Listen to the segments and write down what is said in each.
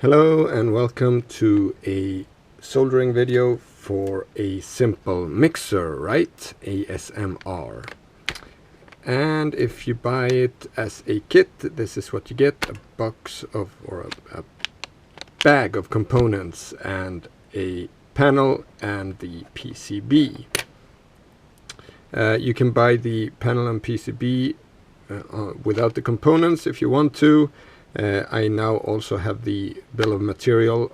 Hello and welcome to a soldering video for a simple mixer, right? ASMR. And if you buy it as a kit, this is what you get: a box of, or a bag of components and a panel and the PCB. You can buy the panel and PCB without the components if you want to. I now also have the bill of material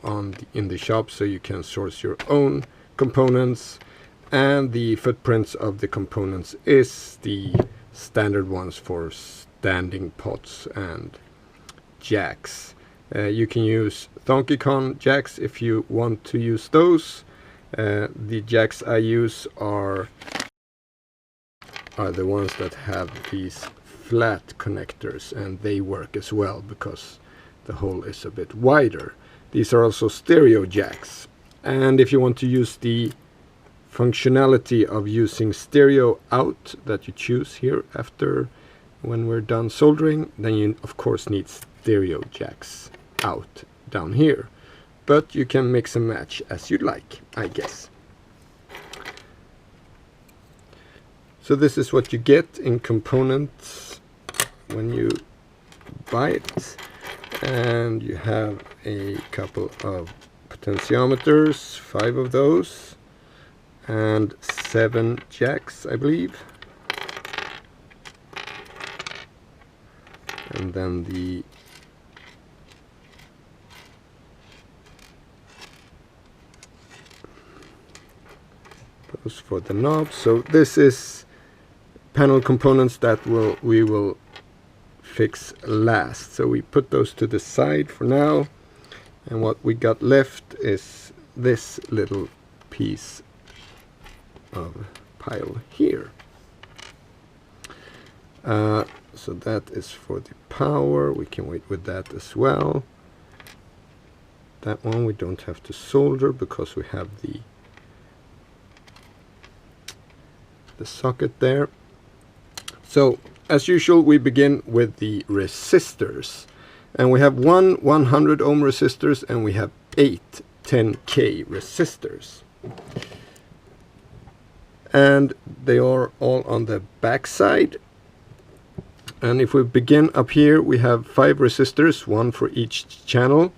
in the shop, so you can source your own components, and the footprints of the components is the standard ones for standing pots and jacks. You can use Donkey Kong jacks if you want to use those. The jacks I use are the ones that have these flat connectors, and they work as well because the hole is a bit wider. These are also stereo jacks, and if you want to use the functionality of using stereo out that you choose here after when we're done soldering, then you of course need stereo jacks out down here, but you can mix and match as you'd like, I guess. So this is what you get in components when you buy it, and you have a couple of potentiometers, 5 of those, and 7 jacks, I believe, and then those for the knobs. So this is panel components that we will fix last, so we put those to the side for now, and what we got left is this little piece of pile here. So that is for the power. We can wait with that as well. That one we don't have to solder because we have the socket there. So as usual, we begin with the resistors, and we have one 100 ohm resistors and we have 8 10k resistors, and they are all on the back side. And if we begin up here, we have 5 resistors, 1 for each channel,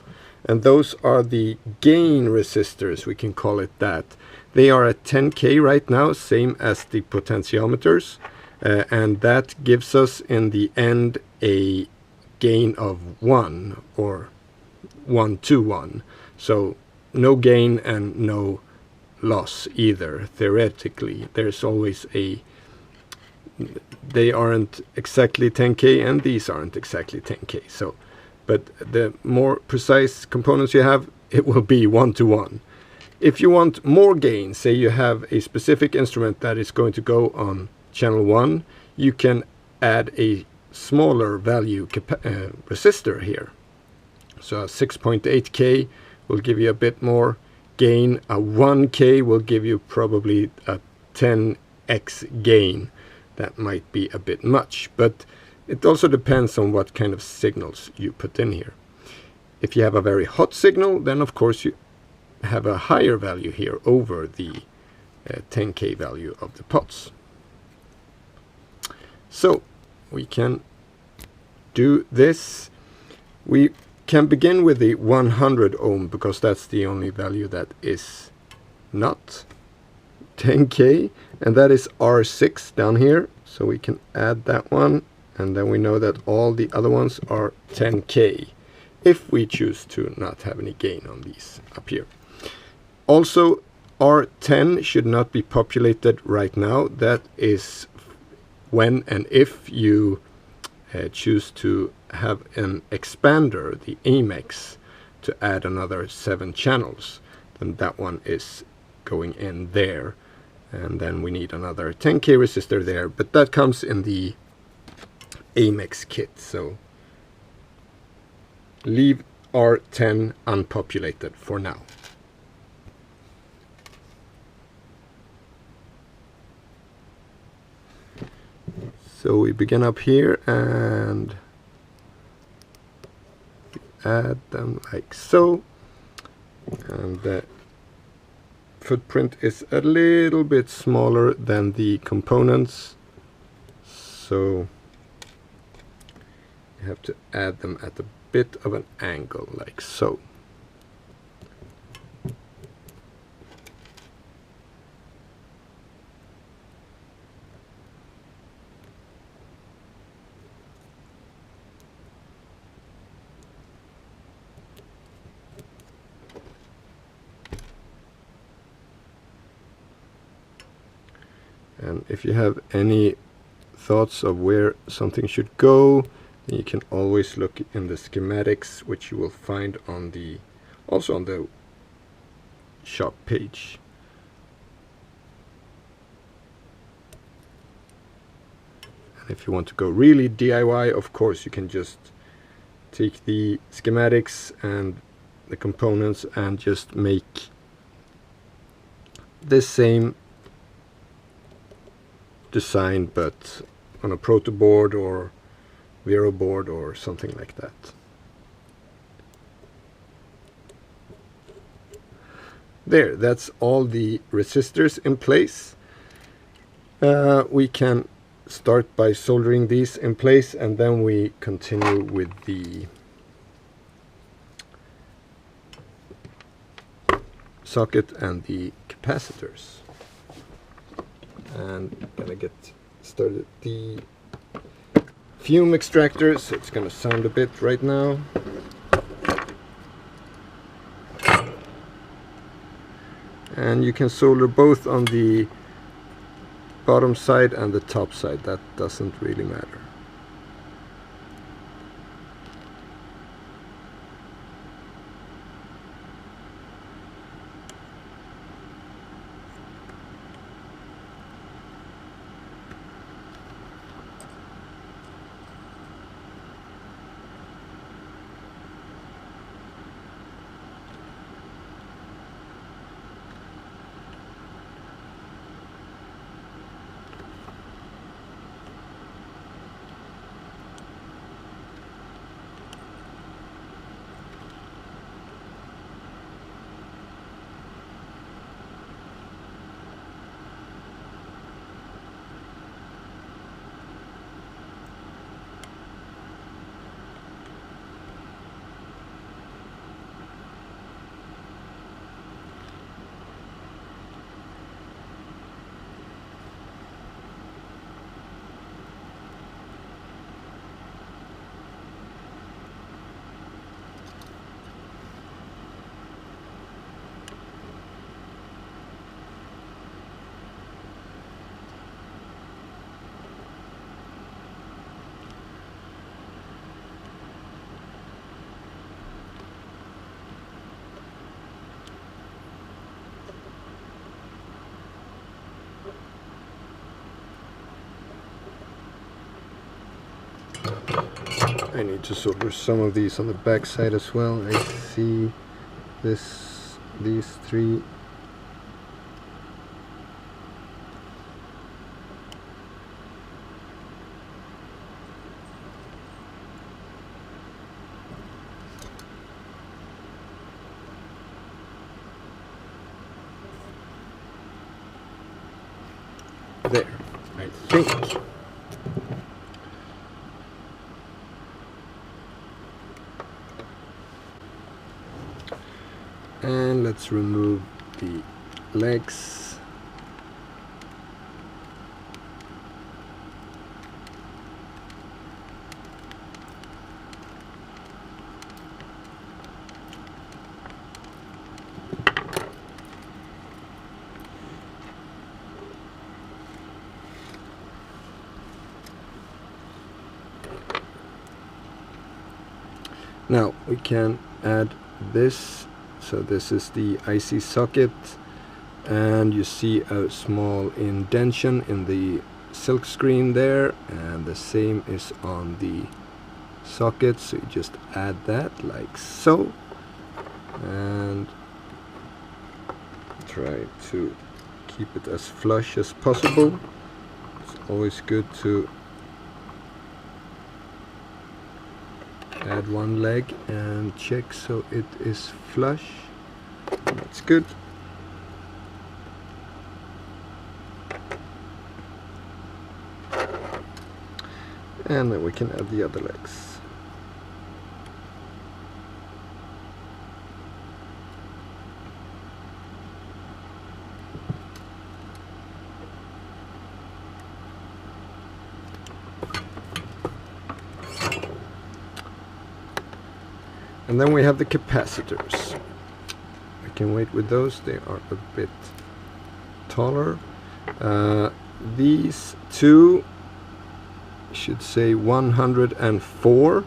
and those are the gain resistors, we can call it that. They are at 10k right now, same as the potentiometers. And that gives us in the end a gain of 1, or 1 to 1. So no gain and no loss either. Theoretically, there's always they aren't exactly 10k and these aren't exactly 10k. So, but the more precise components you have, it will be 1 to 1. If you want more gain, say you have a specific instrument that is going to go on channel 1, you can add a smaller value resistor here. So a 6.8k will give you a bit more gain. A 1k will give you probably a 10x gain. That might be a bit much, but it also depends on what kind of signals you put in here. If you have a very hot signal, then of course you have a higher value here over the 10k value of the pots. So we can do this. We can begin with the 100 ohm because that's the only value that is not 10k, and that is R6 down here. So we can add that one, and then we know that all the other ones are 10k if we choose to not have any gain on these up here. Also, R10 should not be populated right now. That is when and if you choose to have an expander, the Amex, to add another 7 channels, then that one is going in there, and then we need another 10k resistor there, but that comes in the Amex kit, so leave R10 unpopulated for now. So we begin up here and add them like so, and the footprint is a little bit smaller than the components, so you have to add them at a bit of an angle like so. And if you have any thoughts of where something should go, then you can always look in the schematics, which you will find on the also on the shop page. And if you want to go really DIY, of course you can just take the schematics and the components and just make the same design, but on a proto board or Vero board or something like that. There, that's all the resistors in place. We can start by soldering these in place, and then we continue with the socket and the capacitors. And I'm gonna get started the fume extractor, so it's gonna sound a bit right now. And you can solder both on the bottom side and the top side, that doesn't really matter. I need to solder some of these on the back side as well. I see these three. There, I think. And let's remove the legs. Now we can add this. So this is the IC socket, and you see a small indentation in the silk screen there, and the same is on the socket, so you just add that like so, and try to keep it as flush as possible. It's always good to Add one leg and check so it is flush. That's good. And then we can add the other legs. And then we have the capacitors. I can wait with those, they are a bit taller. These two should say 104.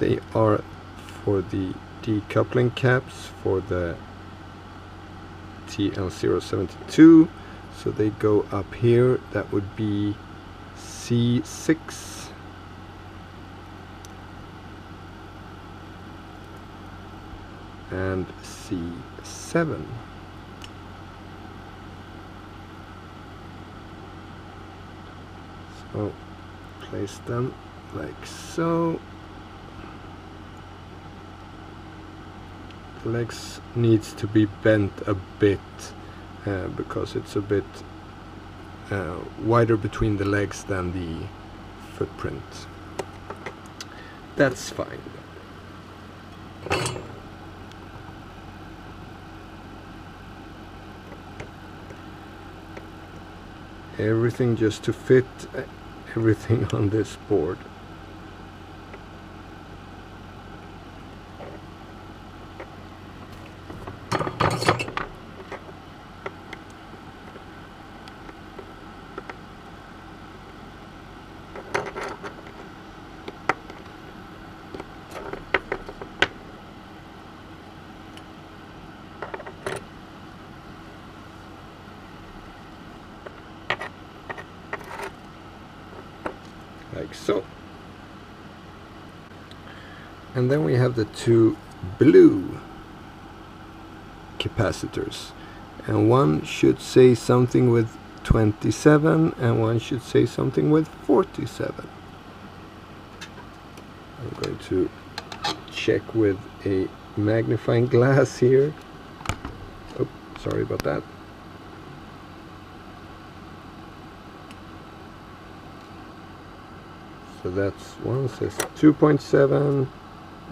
They are for the decoupling caps for the TL072. So they go up here, that would be C6. And C7. So place them like so. The legs needs to be bent a bit because it's a bit wider between the legs than the footprint. That's fine. Everything just to fit everything on this board. Like so. And then we have the two blue capacitors, and one should say something with 27 and one should say something with 47. I'm going to check with a magnifying glass here. Oh, sorry about that. So that's one says 2.7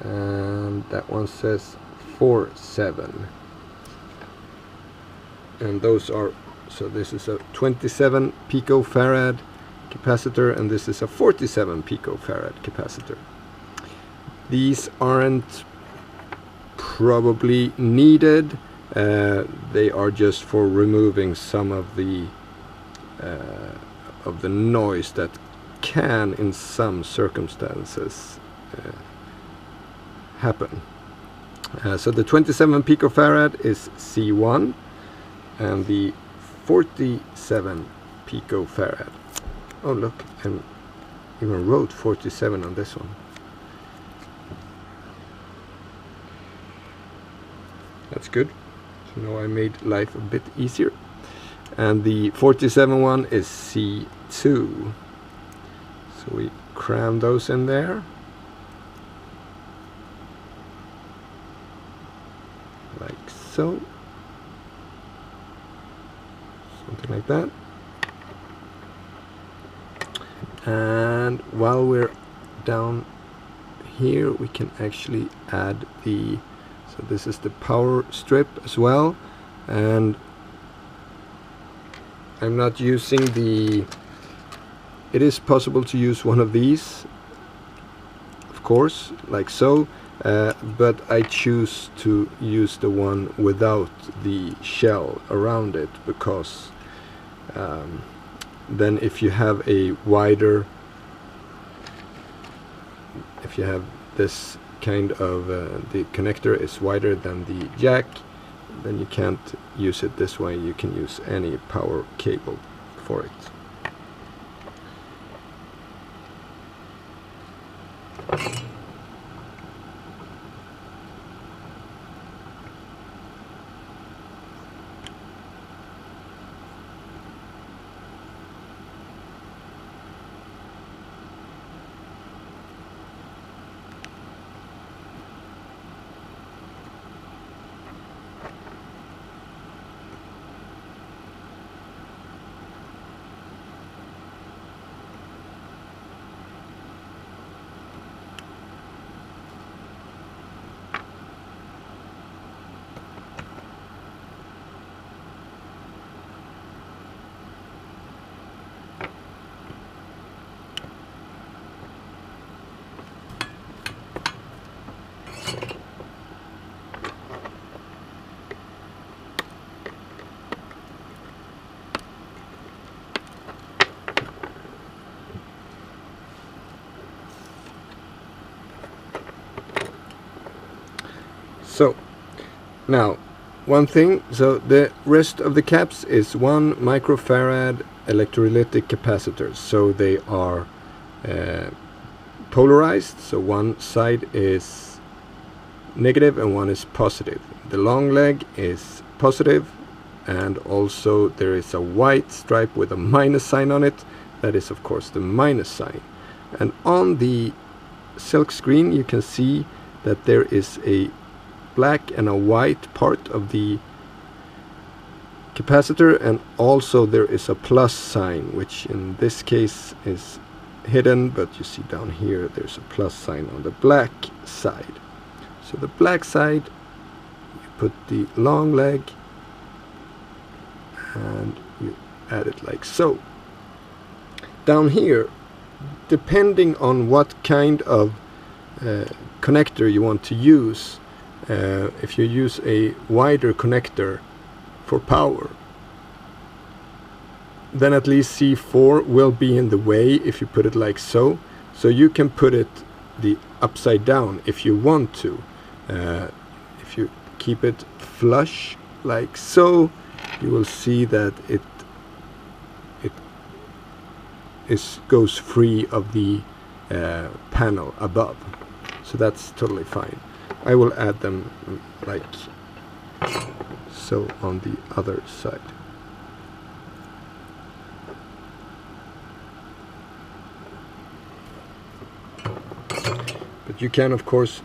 and that one says 4.7. And those are, so this is a 27 picofarad capacitor and this is a 47 picofarad capacitor. These aren't probably needed. They are just for removing some of the noise that can in some circumstances happen. So the 27 picofarad is C1 and the 47 picofarad. Oh look, I even wrote 47 on this one. That's good. So now I made life a bit easier. And the 47 one is C2. So we cram those in there. Like so. Something like that. And while we're down here, we can actually add the, so this is the power strip as well. And I'm not using the, it is possible to use one of these, of course, like so, but I choose to use the one without the shell around it, because then if you have a wider, if you have this kind of, the connector is wider than the jack, then you can't use it this way. You can use any power cable for it. So now one thing, so the rest of the caps is 1 microfarad electrolytic capacitors, so they are polarized, so one side is negative and one is positive. The long leg is positive, and also there is a white stripe with a minus sign on it. That is of course the minus sign. And on the silk screen you can see that there is a black and a white part of the capacitor, and also there is a plus sign, which in this case is hidden, but you see down here there's a plus sign on the black side. So the black side, you put the long leg and you add it like so. Down here, depending on what kind of connector you want to use, if you use a wider connector for power, then at least C4 will be in the way if you put it like so. So you can put it the upside down if you want to. If you keep it flush like so, you will see that it goes free of the panel above. So that's totally fine. I will add them like so on the other side. But you can of course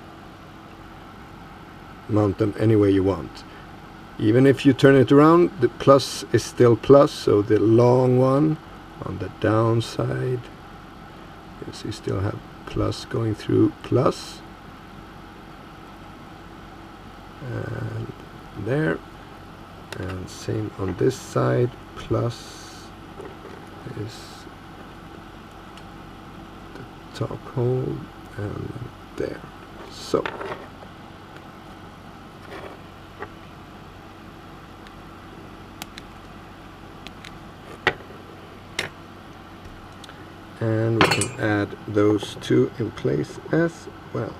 mount them any way you want. Even if you turn it around, the plus is still plus, so the long one on the downside, you see, still have plus going through plus, and there, and same on this side, plus is the top hole, and there. So and we can add those two in place as well.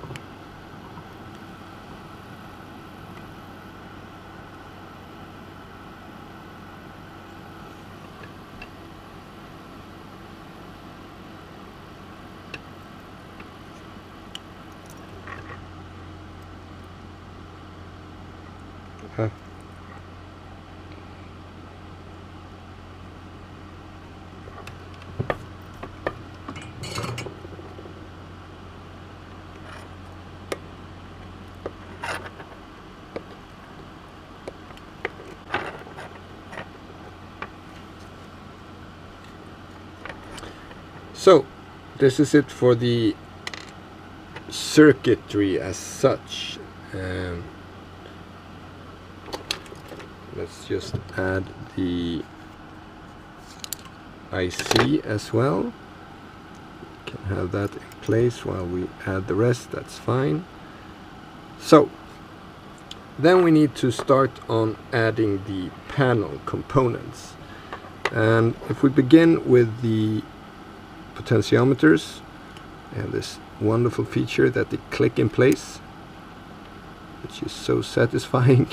So this is it for the circuitry as such. Let's just add the IC as well. Can have that in place while we add the rest, that's fine. So then we need to start on adding the panel components. And if we begin with the potentiometers, they have this wonderful feature that they click in place, which is so satisfying.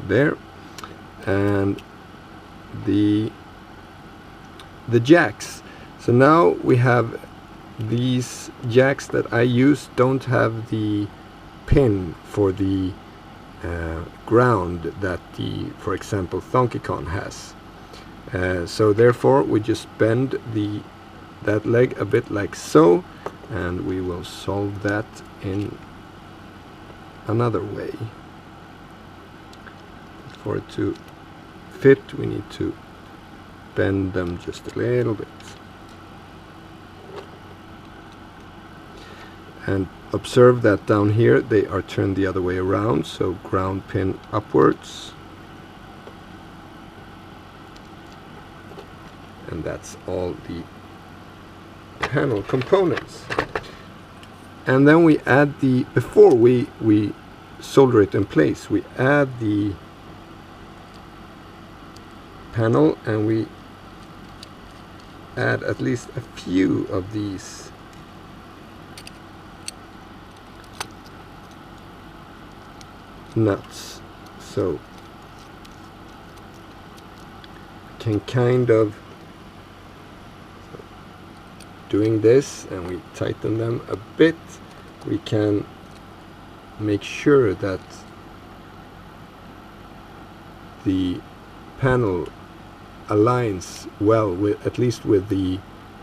There, and the jacks. So now we have these jacks that I use don't have the pin for the ground that the, for example, Donkey Kong has. So therefore we just bend that leg a bit like so, and we will solve that in another way. For it to fit, we need to bend them just a little bit. And observe that down here they are turned the other way around, so ground pin upwards. And that's all the panel components. And then we add before we solder it in place, we add the panel and we add at least a few of these nuts, so can kind of doing this, and we tighten them a bit, we can make sure that the panel aligns well with, at least with the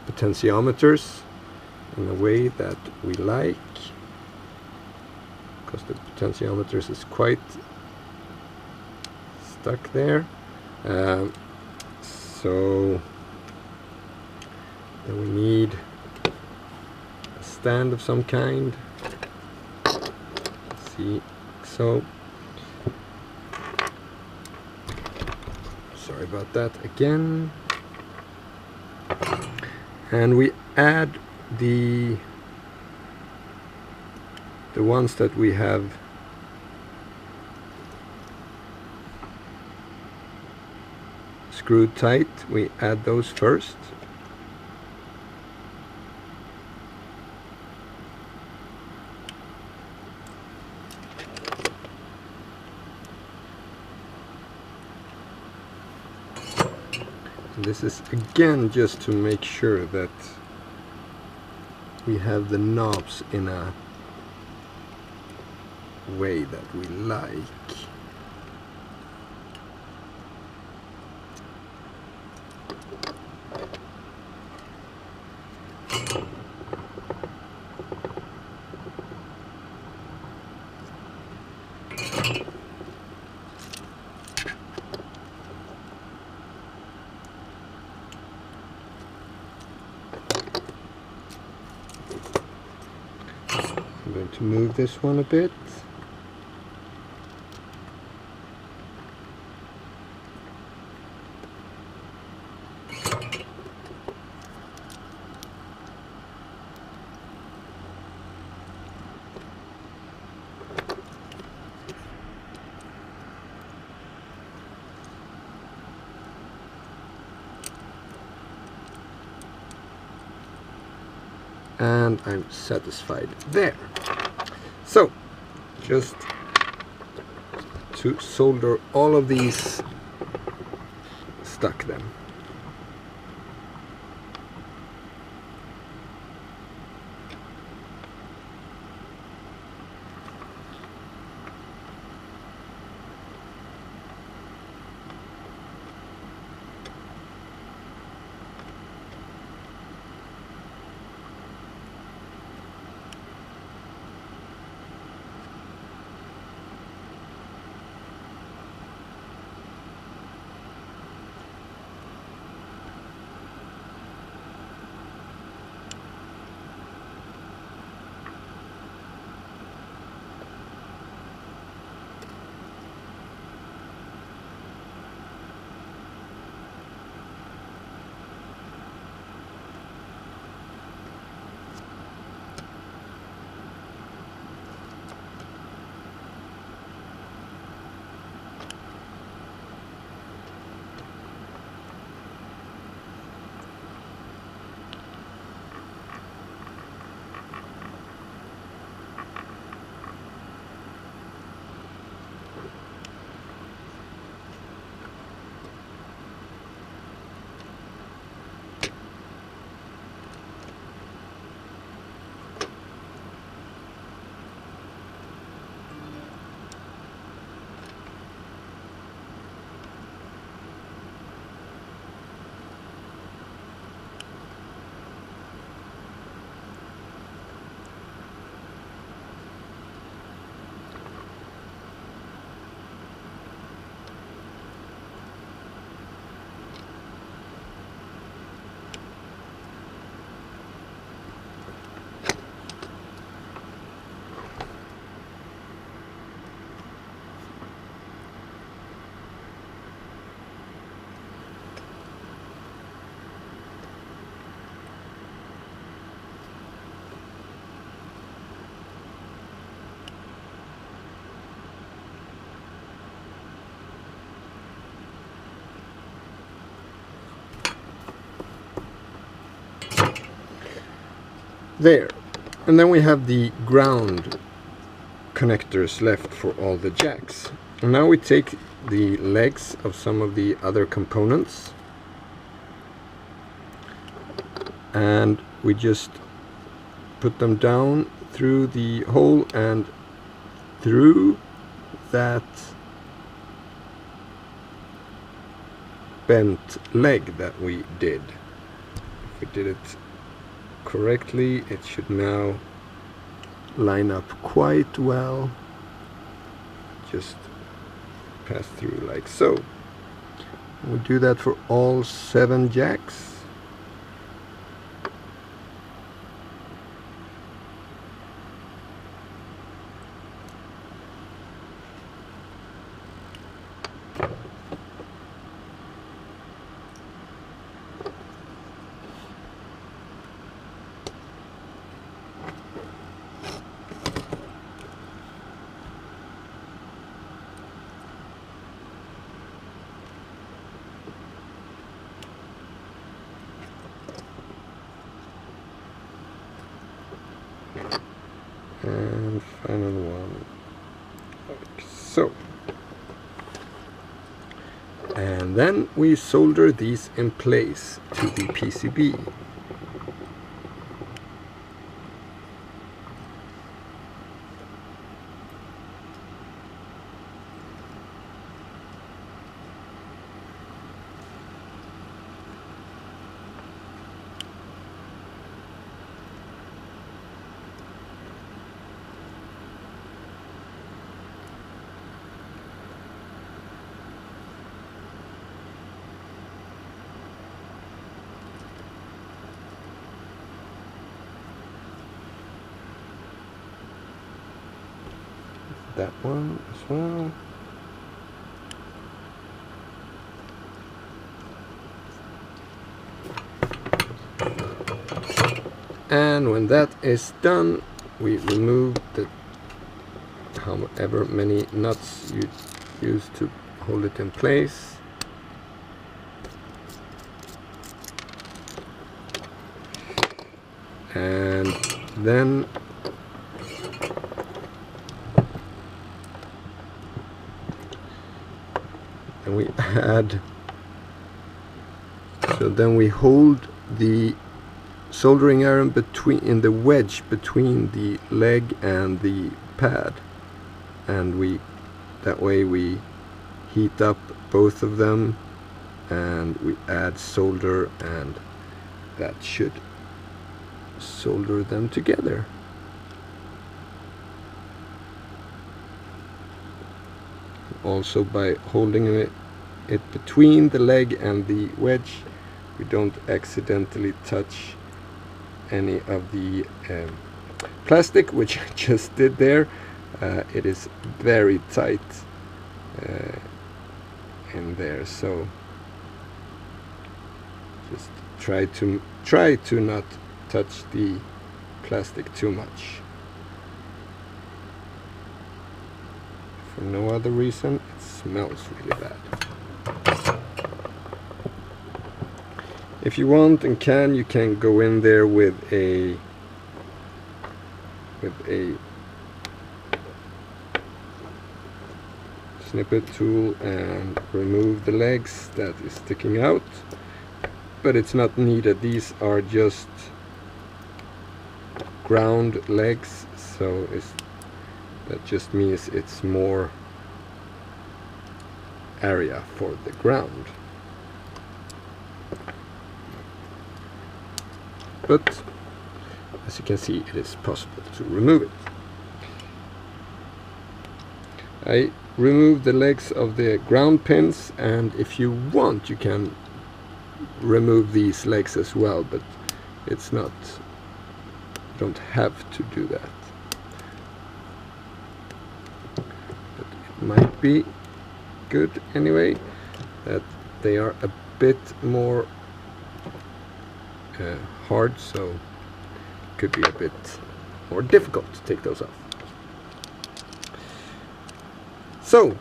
potentiometers in a way that we like, because the potentiometers is quite stuck there. So then we need a stand of some kind. See, so sorry about that again. And we add the ones that we have screwed tight, we add those first. And this is again just to make sure that we have the knobs in a way that we like. I'm going to move this one a bit. And I'm satisfied there. So just to solder all of these, stuck them. There. And then we have the ground connectors left for all the jacks. And now we take the legs of some of the other components and we just put them down through the hole and through that bent leg that we did. If we did it correctly, it should now line up quite well. Just pass through like so. We do that for all 7 jacks. And final one, like so. And then we solder these in place to the PCB. That one as well. And when that is done, we remove the however many nuts you use to hold it in place. And then we add, so then we hold the soldering iron in the wedge between the leg and the pad, and that way we heat up both of them and we add solder, and that should solder them together. Also, by holding it between the leg and the wedge, we don't accidentally touch any of the plastic, which I just did there. It is very tight in there, so just try to not touch the plastic too much. For no other reason, it smells really bad. If you want and can, you can go in there with a snippet tool and remove the legs that is sticking out, but it's not needed. These are just ground legs, so that just means it's more area for the ground. But as you can see, it is possible to remove it. I removed the legs of the ground pins, and if you want, you can remove these legs as well, but it's not, you don't have to do that. But it might be good anyway that they are a bit more hard, so it could be a bit more difficult to take those off. So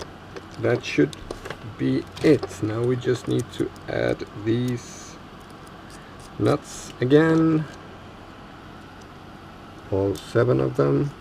that should be it. Now we just need to add these nuts again. all 7 of them.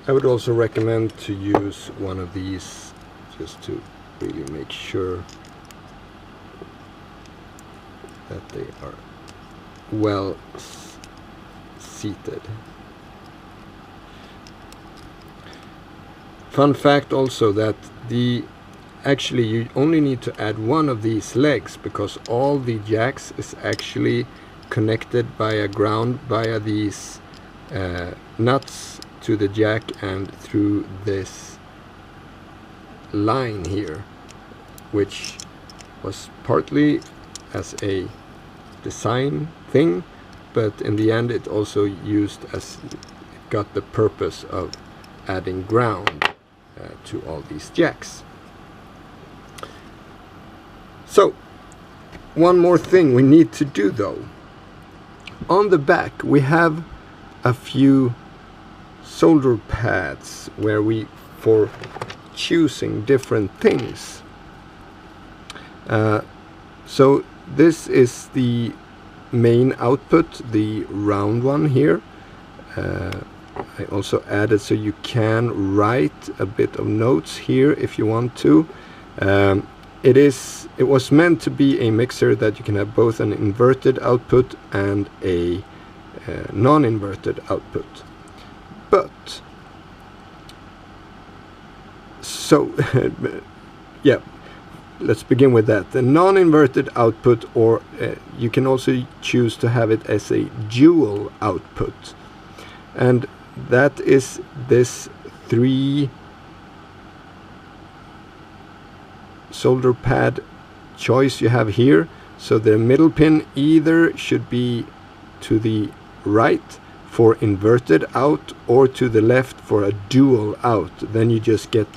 I would also recommend to use one of these just to really make sure that they are well seated. Fun fact also that actually you only need to add one of these legs, because all the jacks is actually connected via ground via these nuts to the jack and through this line here, which was partly as a design thing, but in the end it also used as it got the purpose of adding ground to all these jacks. So one more thing we need to do though. On the back we have a few solder pads where for choosing different things. So this is the main output, the round one here. I also added so you can write a bit of notes here if you want to. It was meant to be a mixer that you can have both an inverted output and a non-inverted output. But so yeah, let's begin with that. The non-inverted output, or you can also choose to have it as a dual output, and that is this 3 solder pad choice you have here. So the middle pin either should be to the right for inverted out or to the left for a dual out. Then you just get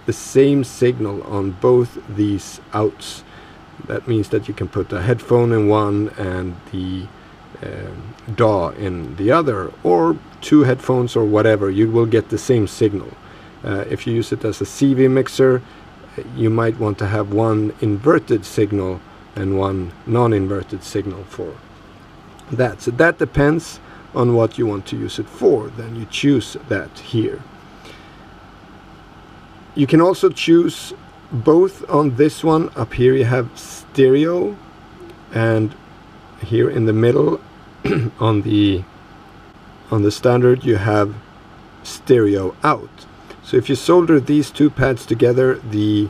the same signal on both these outs. That means that you can put a headphone in one and the DAW in the other, or 2 headphones or whatever. You will get the same signal. If you use it as a CV mixer, you might want to have one inverted signal and one non-inverted signal for that. So that depends on what you want to use it for. Then you choose that here. You can also choose both. On this one up here you have stereo, and here in the middle on the standard you have stereo out. So if you solder these 2 pads together, the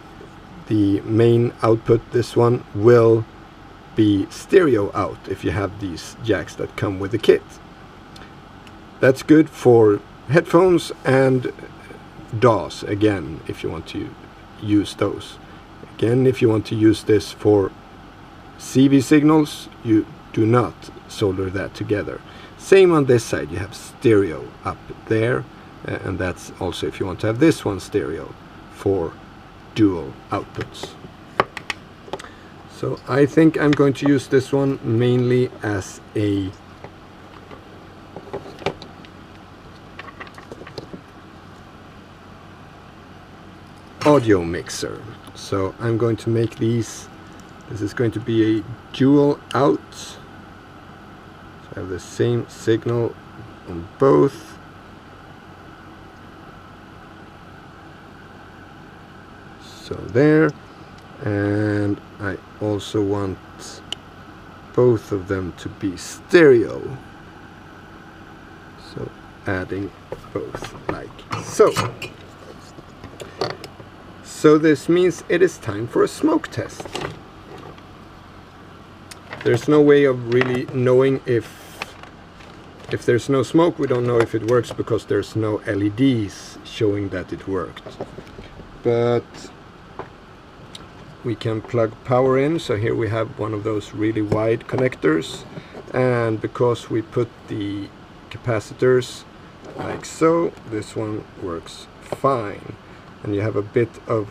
main output, this one, will be stereo out if you have these jacks that come with the kit. That's good for headphones and DAWs, again, if you want to use those. Again, if you want to use this for CV signals, you do not solder that together. Same on this side, you have stereo up there, and that's also if you want to have this one stereo for dual outputs. So I think I'm going to use this one mainly as a audio mixer. So I'm going to make these. This is going to be a dual out. So I have the same signal on both. So there, and I also want both of them to be stereo. So adding both like so. So this means it is time for a smoke test. There's no way of really knowing if there's no smoke, we don't know if it works because there's no LEDs showing that it worked. But we can plug power in, so here we have one of those really wide connectors, and because we put the capacitors like so, this one works fine. And you have a bit of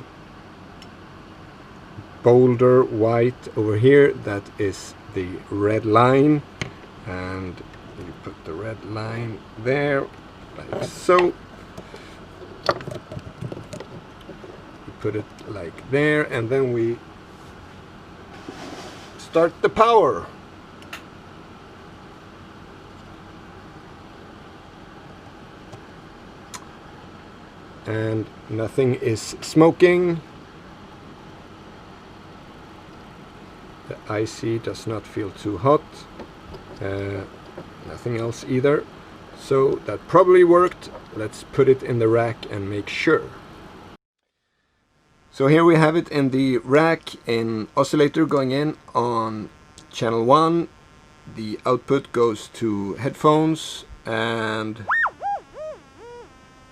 bolder white over here, that is the red line, and you put the red line there like so. Put it like there, and then we start the power. And nothing is smoking. The IC does not feel too hot. Nothing else either. So that probably worked. Let's put it in the rack and make sure. So here we have it in the rack, in oscillator going in on channel 1. The output goes to headphones, and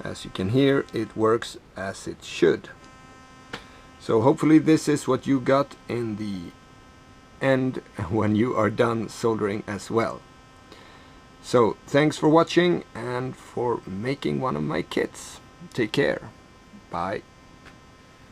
as you can hear, it works as it should. So hopefully this is what you got in the end when you are done soldering as well. So thanks for watching and for making one of my kits. Take care. Bye.